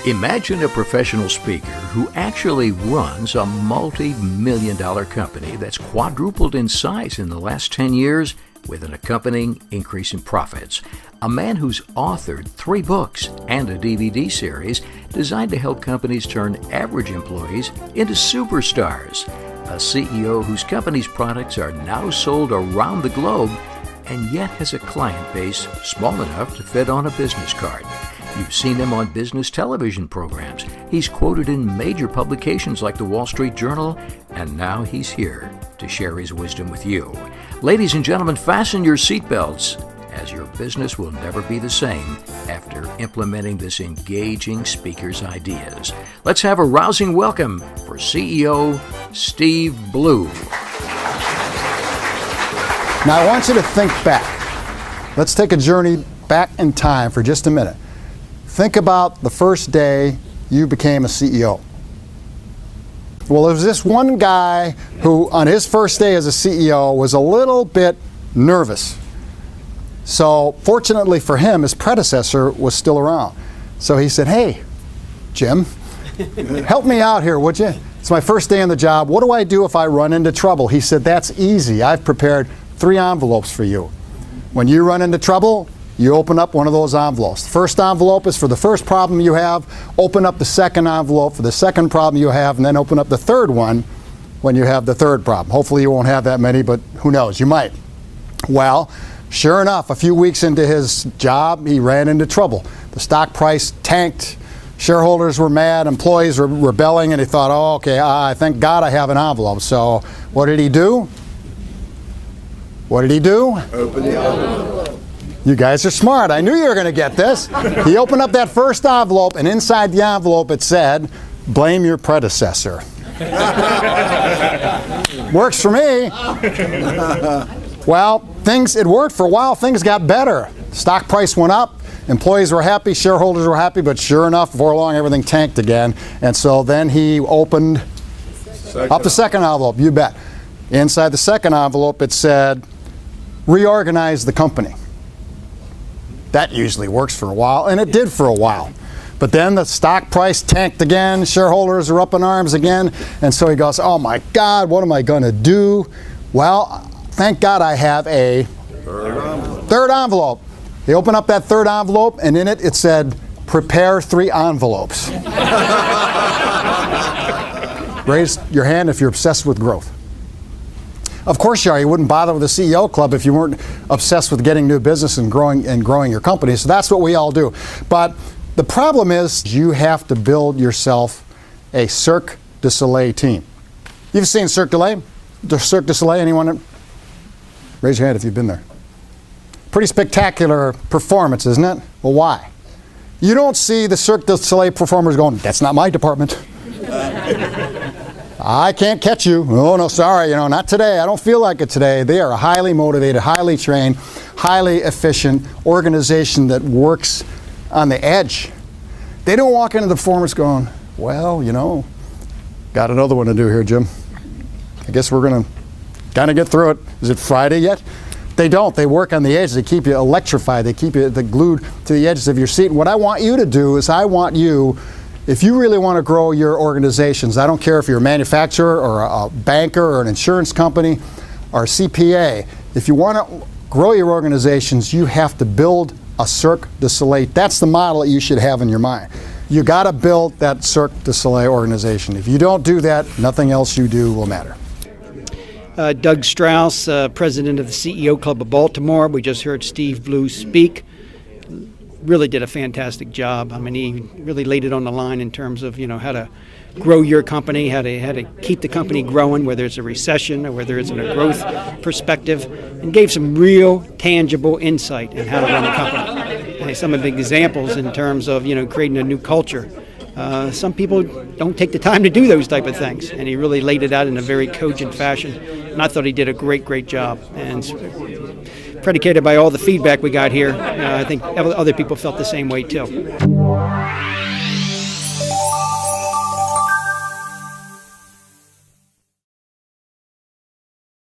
Imagine a professional speaker who actually runs a multi-million-dollar company that's quadrupled in size in the last 10 years with an accompanying increase in profits. A man who's authored 3 books and a DVD series designed to help companies turn average employees into superstars. A CEO whose company's products are now sold around the globe and yet has a client base small enough to fit on a business card. You've seen him on business television programs. He's quoted in major publications like the Wall Street Journal, and now he's here to share his wisdom with you. Ladies and gentlemen, fasten your seatbelts, as your business will never be the same after implementing this engaging speaker's ideas. Let's have a rousing welcome for CEO Steve Blue. Now I want you to think back. Let's take a journey back in time for just a minute. Think about the first day you became a CEO. Well, there was this one guy who, on his first day as a CEO, was a little bit nervous. So, fortunately for him, his predecessor was still around. So he said, "Hey, Jim, help me out here, would you? It's my first day on the job. What do I do if I run into trouble?" He said, "That's easy. I've prepared 3 envelopes for you. When you run into trouble, you open up one of those envelopes. The first envelope is for the first problem you have. Open up the second envelope for the second problem you have, and then open up the third one when you have the third problem." Hopefully you won't have that many, but who knows, you might. Well, sure enough, a few weeks into his job, he ran into trouble. The stock price tanked. Shareholders were mad. Employees were rebelling, and he thought, "Oh, okay, thank God I have an envelope." So what did he do? What did he do? Open the envelope. You guys are smart. I knew you were going to get this. He opened up that first envelope, and inside the envelope it said, "Blame your predecessor." Works for me. Well, it worked for a while. Things got better. Stock price went up. Employees were happy. Shareholders were happy. But sure enough, before long, everything tanked again. And so then he opened up the second envelope. You bet. Inside the second envelope, it said, "Reorganize the company." That usually works for a while, and it did for a while. But then the stock price tanked again, shareholders are up in arms again, and so he goes, "Oh my God, what am I going to do?" Well, thank God I have a third envelope. He opened up that third envelope, and in it, it said, "Prepare 3 envelopes." Raise your hand if you're obsessed with growth. Of course you are. You wouldn't bother with the CEO Club if you weren't obsessed with getting new business and growing your company. So that's what we all do. But the problem is you have to build yourself a Cirque du Soleil team. You've seen Cirque du Soleil? Anyone? Raise your hand if you've been there. Pretty spectacular performance, isn't it? Well, why? You don't see the Cirque du Soleil performers going, "That's not my department. I can't catch you. Oh, no, sorry, not today. I don't feel like it today." They are a highly motivated, highly trained, highly efficient organization that works on the edge. They don't walk into the performance going, "Well, got another one to do here, Jim. I guess we're going to kind of get through it. Is it Friday yet?" They don't. They work on the edge. They keep you electrified. They keep you glued to the edges of your seat. And what I want you to do is if you really want to grow your organizations, I don't care if you're a manufacturer or a banker or an insurance company or a CPA, if you want to grow your organizations, you have to build a Cirque du Soleil. That's the model that you should have in your mind. You got to build that Cirque du Soleil organization. If you don't do that, nothing else you do will matter. Doug Strauss, president of the CEO Club of Baltimore. We just heard Steve Blue speak. Really did a fantastic job. I mean, he really laid it on the line in terms of, how to grow your company, how to keep the company growing, whether it's a recession or whether it's in a growth perspective, and gave some real tangible insight in how to run a company. And some of the examples in terms of, creating a new culture. Some people don't take the time to do those type of things, and he really laid it out in a very cogent fashion. And I thought he did a great job. And predicated by all the feedback we got here, I think other people felt the same way too.